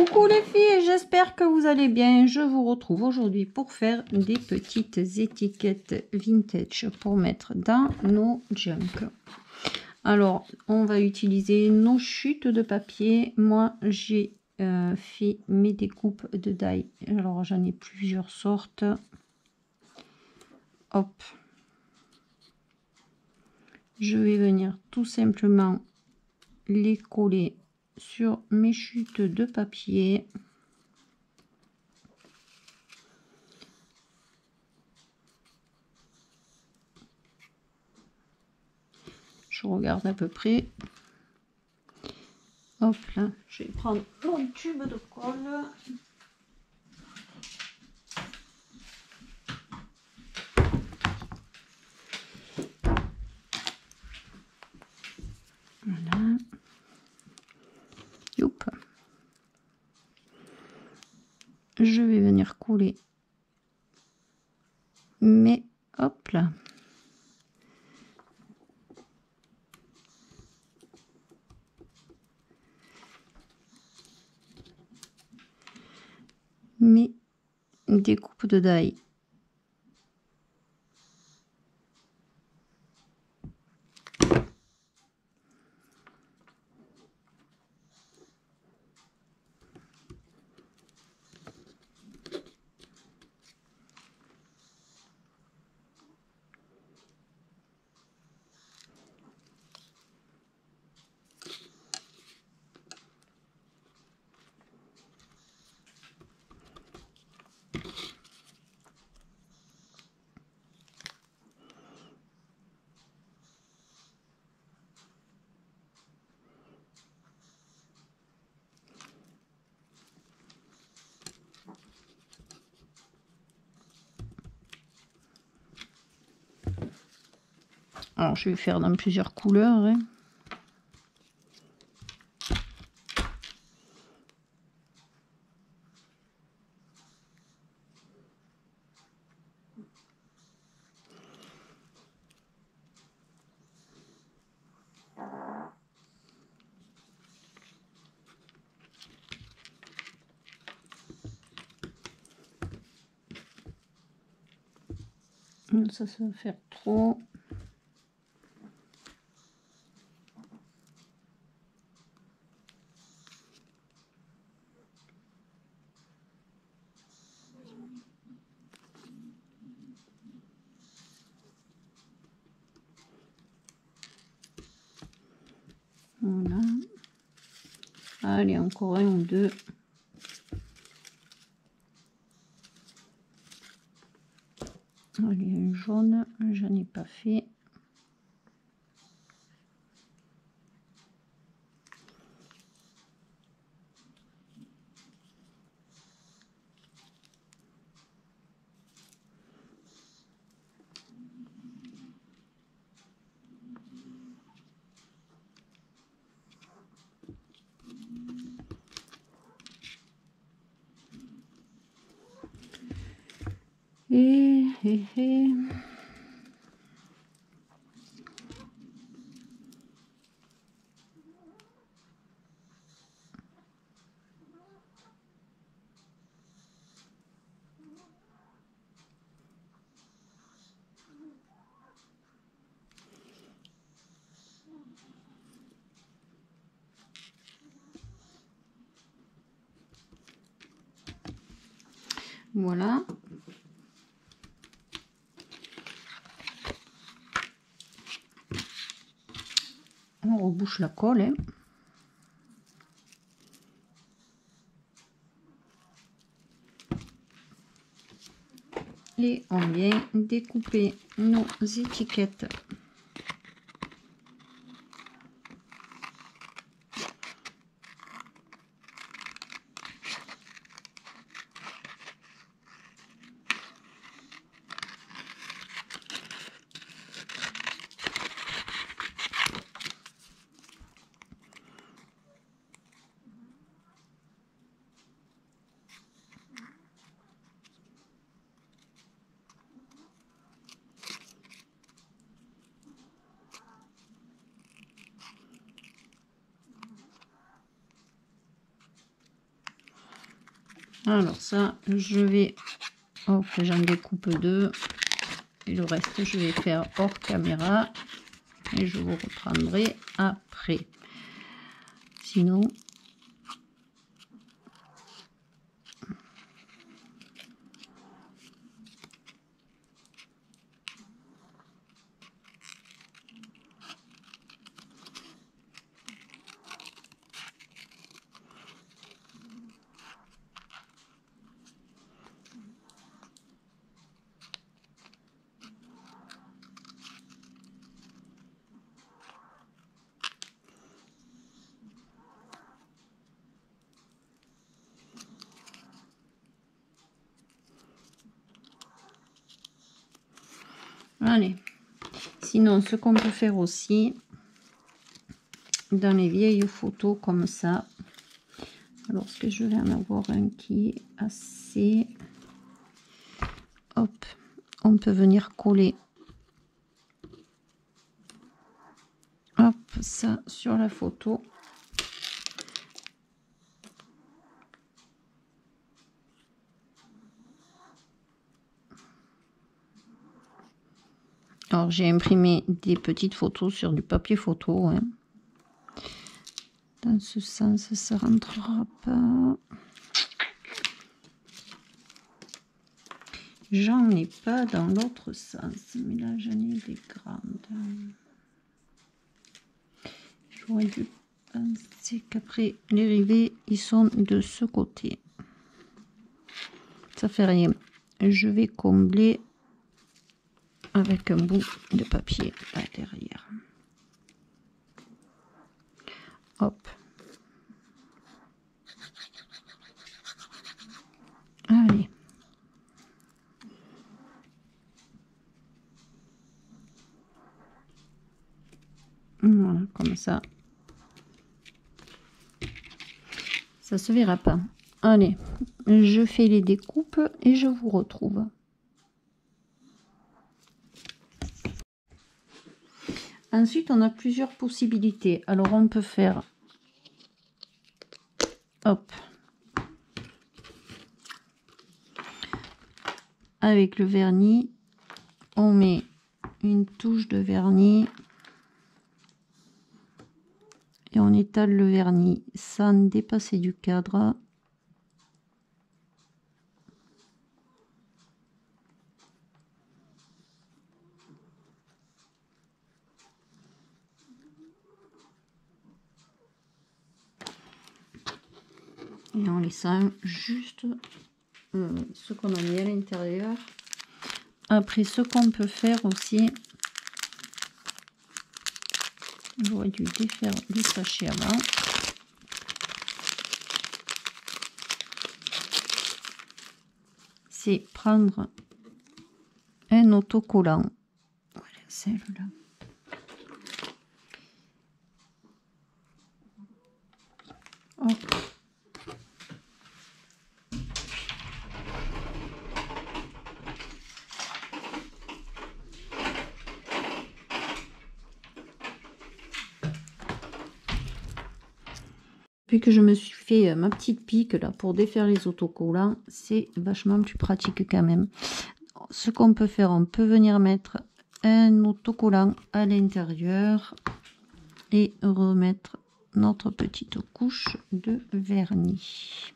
Coucou les filles, j'espère que vous allez bien. Je vous retrouve aujourd'hui pour faire des petites étiquettes vintage pour mettre dans nos junk. Alors, on va utiliser nos chutes de papier. Moi, j'ai fait mes découpes de die. Alors, j'en ai plusieurs sortes. Hop. Je vais venir tout simplement les coller sur mes chutes de papier. Je regarde à peu près. Hop là, je vais prendre mon tube de colle. Voilà. Youp. Je vais venir coller. Mais hop là. Mes découpes de die. Alors, je vais faire dans plusieurs couleurs. Hein. Ça va faire trop. Voilà. Allez, encore un ou deux. Allez, un jaune, j'en ai pas fait. Et. Voilà. On rebouche la colle. Hein. Et on vient découper nos étiquettes. Alors ça, je vais... Hop, j'en découpe 2. Et le reste, je vais faire hors caméra. Et je vous reprendrai après. Sinon... Allez. Sinon, ce qu'on peut faire aussi, dans les vieilles photos comme ça, alors ce que je vais en avoir un qui est assez... Hop, on peut venir coller. Hop, ça sur la photo. Alors, j'ai imprimé des petites photos sur du papier photo. Hein. Dans ce sens, ça ne rentrera pas. J'en ai pas dans l'autre sens. Mais là, j'en ai des grandes. J'aurais dû penser qu'après, les rivets, ils sont de ce côté. Ça fait rien. Je vais combler avec un bout de papier là derrière. Hop. Allez. Voilà, comme ça. Ça se verra pas. Allez, je fais les découpes et je vous retrouve. Ensuite, on a plusieurs possibilités. Alors, on peut faire... Hop. Avec le vernis, on met une touche de vernis. Et on étale le vernis sans dépasser du cadre. Et en laissant juste ce qu'on a mis à l'intérieur. Après, ce qu'on peut faire aussi, j'aurais dû défaire les sachets avant. C'est prendre un autocollant. Voilà, celle-là. Hop. Depuis que je me suis fait ma petite pique là pour défaire les autocollants, c'est vachement plus pratique quand même. Ce qu'on peut faire, on peut venir mettre un autocollant à l'intérieur et remettre notre petite couche de vernis.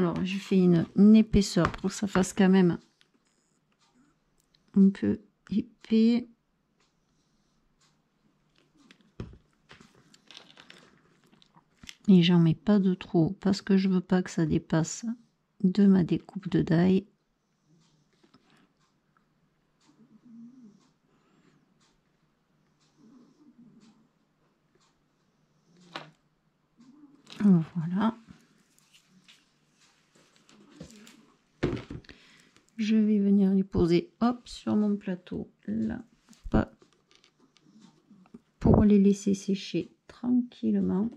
Alors, j'ai fait une épaisseur pour que ça fasse quand même un peu épais. Et j'en mets pas de trop parce que je veux pas que ça dépasse de ma découpe de die. Voilà. Je vais venir les poser hop sur mon plateau là, pas pour les laisser sécher tranquillement.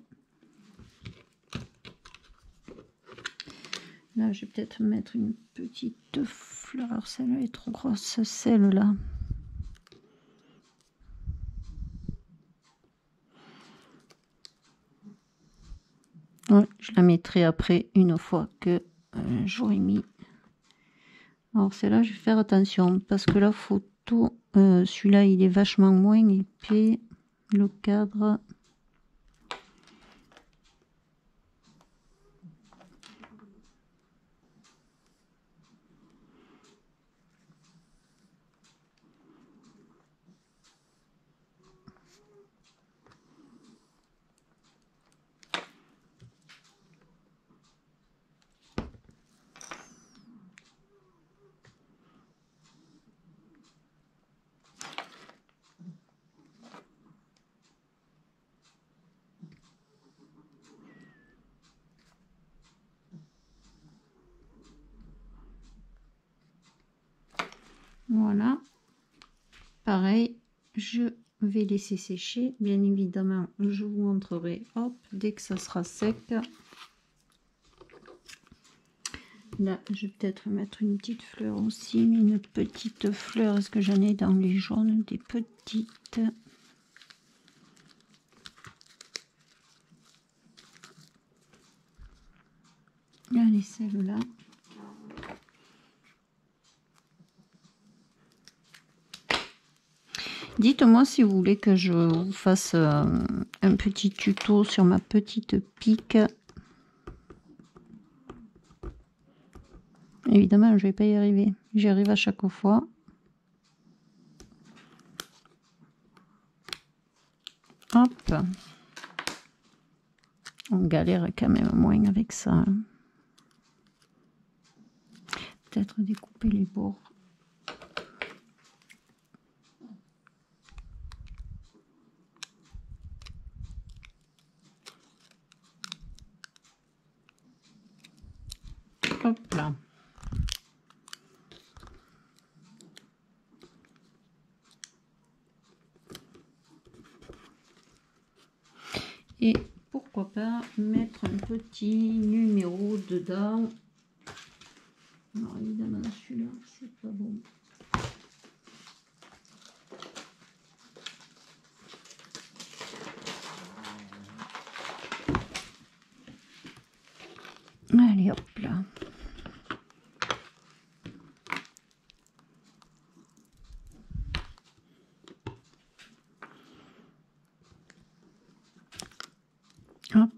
Là, je vais peut-être mettre une petite fleur. Celle-là est trop grosse, celle-là. Ouais, je la mettrai après une fois que j'aurai mis. Alors celle-là, je vais faire attention parce que la photo, celui-là, il est vachement moins épais. Le cadre. Voilà. Pareil, je vais laisser sécher. Bien évidemment, je vous montrerai, hop, dès que ça sera sec. Là, je vais peut-être mettre une petite fleur aussi, une petite fleur. Est-ce que j'en ai dans les jaunes, des petites? Allez, celle-là. Dites-moi si vous voulez que je vous fasse un petit tuto sur ma petite pique. Évidemment, je vais pas y arriver. J'y arrive à chaque fois. Hop. On galère quand même moins avec ça. Peut-être découper les bords. Hop là. Et pourquoi pas mettre un petit numéro dedans. Alors évidemment celui-là c'est pas bon. Allez hop là. Hop.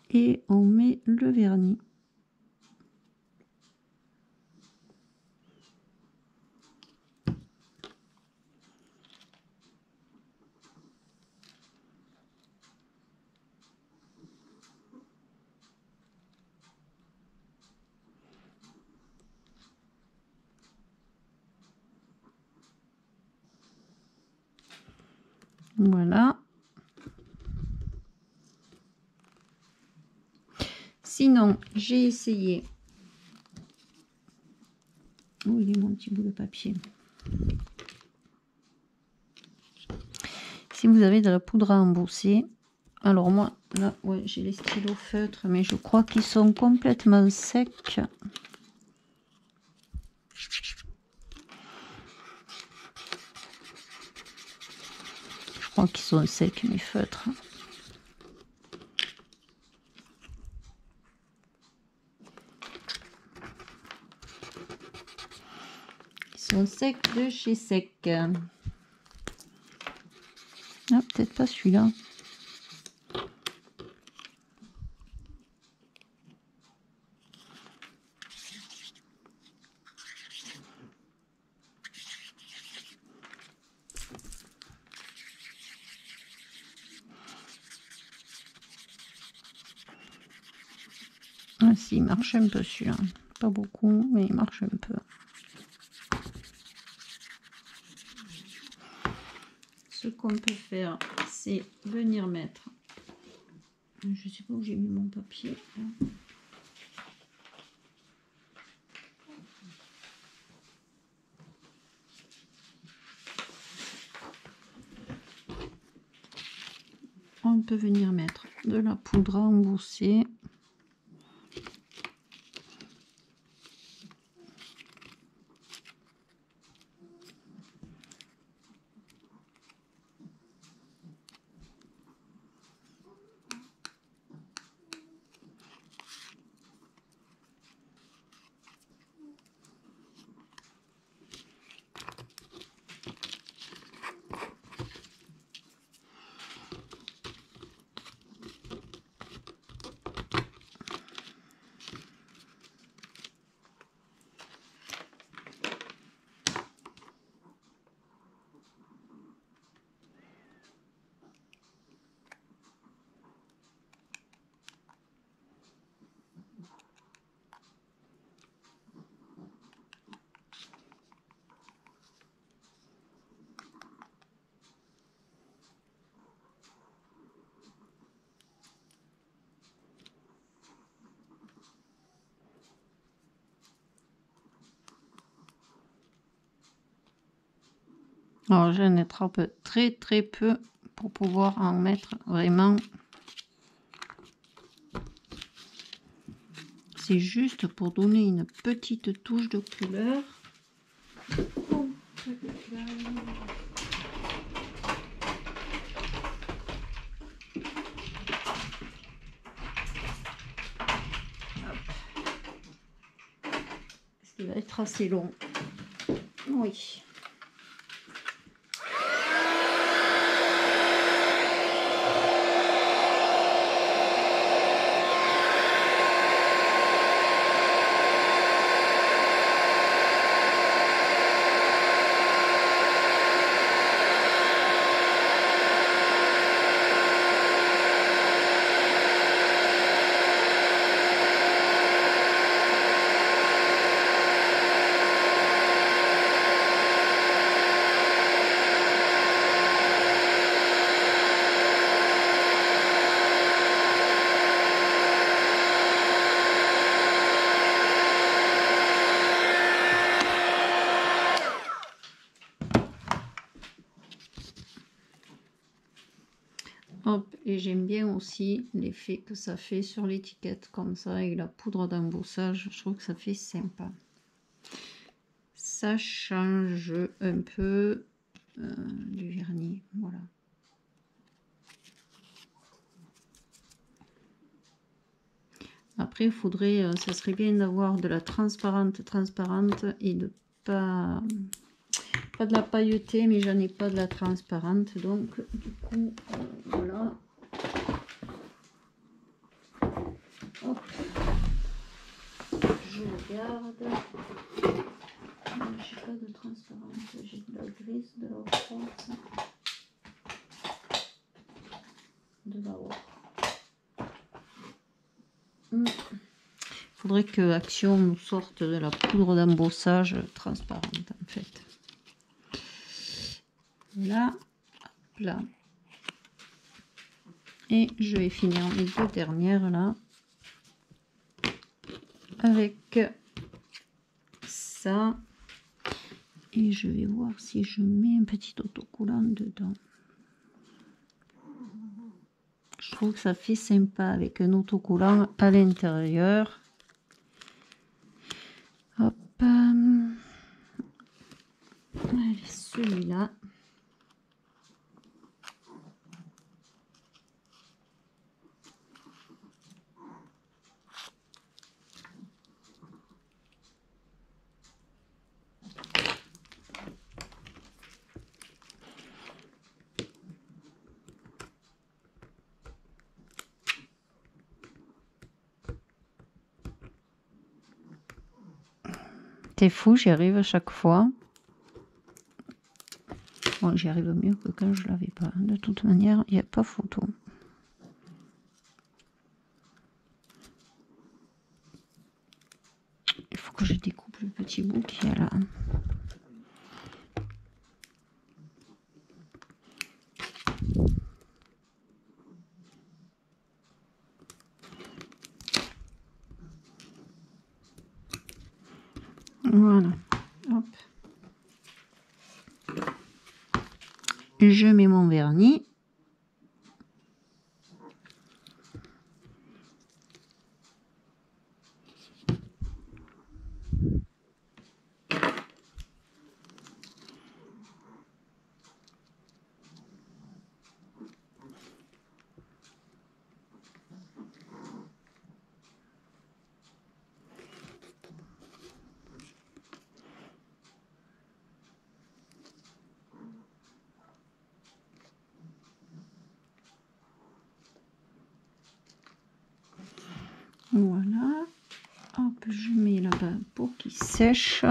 Et on met le vernis. Voilà. Sinon, j'ai essayé. Où il est mon petit bout de papier? Si vous avez de la poudre à embosser, alors moi, là, ouais, j'ai les stylos feutres, mais je crois qu'ils sont complètement secs. Je crois qu'ils sont secs, mes feutres. Ils sont secs de chez Sec. Ah, peut-être pas celui-là. Ah si, il marche un peu celui-là. Pas beaucoup, mais il marche un peu. Ce qu'on peut faire, c'est venir mettre... Je sais pas où j'ai mis mon papier. On peut venir mettre de la poudre à embousser. Alors j'en attrape très très peu pour pouvoir en mettre vraiment. C'est juste pour donner une petite touche de couleur. Ce qui va être assez long. Oui. Hop, et j'aime bien aussi l'effet que ça fait sur l'étiquette comme ça avec la poudre d'embossage. Je trouve que ça fait sympa. Ça change un peu du vernis, voilà. Après, il faudrait, ça serait bien d'avoir de la transparente et de pas de la pailletée, mais j'en ai pas de la transparente, donc du coup, voilà. Hop. Je le garde. J'ai pas de transparente, j'ai de la grise, de la force, de la haute. Faudrait que Action nous sorte de la poudre d'embossage transparente en fait. Là, hop là. Et je vais finir mes deux dernières là avec ça. Et je vais voir si je mets un petit autocollant dedans. Je trouve que ça fait sympa avec un autocollant à l'intérieur. Hop. Allez, celui-là. C'est fou, j'y arrive à chaque fois. Bon, j'y arrive mieux que quand je l'avais pas. De toute manière, il n'y a pas photo. que je découpe le petit bout qui est là. Voilà. Hop. Je mets mon vernis. Voilà. Hop, je mets là-bas pour qu'il sèche.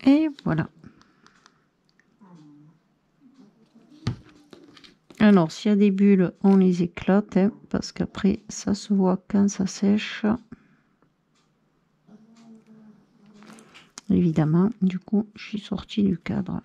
Et voilà. Alors, s'il y a des bulles, on les éclate, hein, parce qu'après, ça se voit quand ça sèche. Évidemment, du coup, je suis sortie du cadre.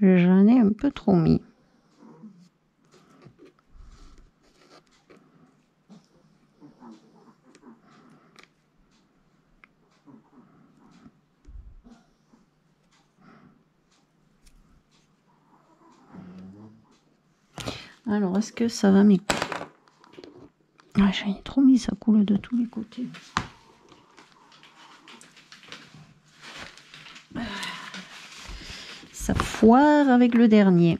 J'en ai un peu trop mis. Alors, est-ce que ça va m'écouler? Ah, j'en ai trop mis, ça coule de tous les côtés. Ça foire avec le dernier.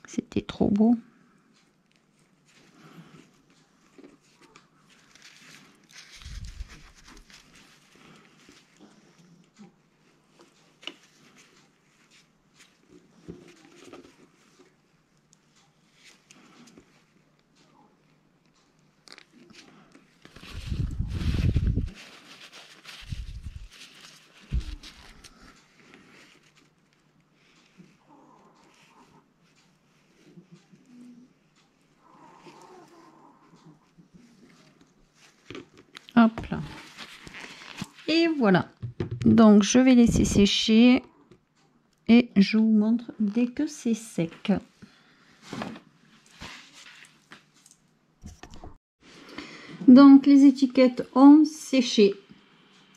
C'était trop beau. Hop là. Et voilà. Donc, je vais laisser sécher. Et je vous montre dès que c'est sec. Donc, les étiquettes ont séché.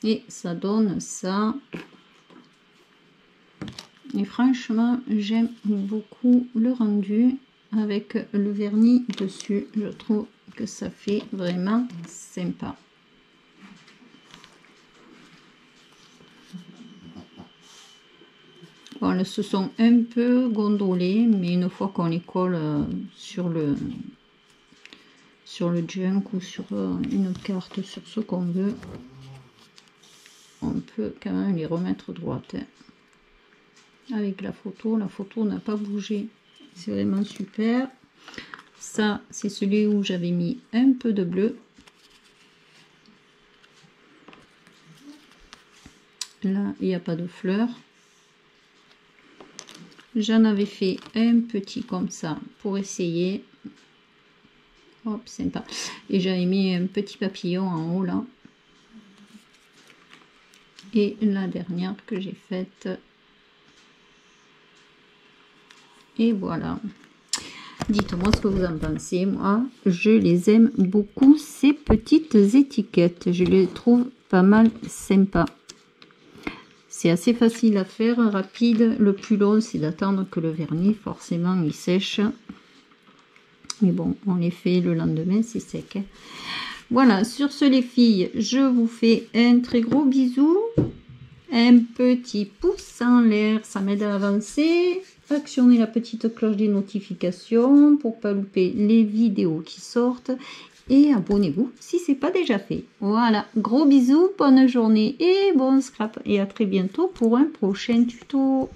Et ça donne ça. Et franchement, j'aime beaucoup le rendu avec le vernis dessus. Je trouve que ça fait vraiment sympa. Bon, elles se sont un peu gondolées, mais une fois qu'on les colle sur le junk ou sur une carte, sur ce qu'on veut, on peut quand même les remettre droites. avec la photo n'a pas bougé, c'est vraiment super. Ça c'est celui où j'avais mis un peu de bleu. Là il n'y a pas de fleurs. J'en avais fait un petit comme ça pour essayer. Hop, sympa. Et j'avais mis un petit papillon en haut là. Et la dernière que j'ai faite. Et voilà. Dites-moi ce que vous en pensez. Moi, je les aime beaucoup, ces petites étiquettes. Je les trouve pas mal sympas. C'est assez facile à faire, rapide. Le plus long, c'est d'attendre que le vernis, forcément, il sèche. Mais bon, on les fait le lendemain, c'est sec. Voilà, sur ce les filles, je vous fais un très gros bisou. Un petit pouce en l'air, ça m'aide à avancer. Actionnez la petite cloche des notifications pour ne pas louper les vidéos qui sortent. Et abonnez-vous si ce n'est pas déjà fait. Voilà, gros bisous, bonne journée et bon scrap. Et à très bientôt pour un prochain tuto.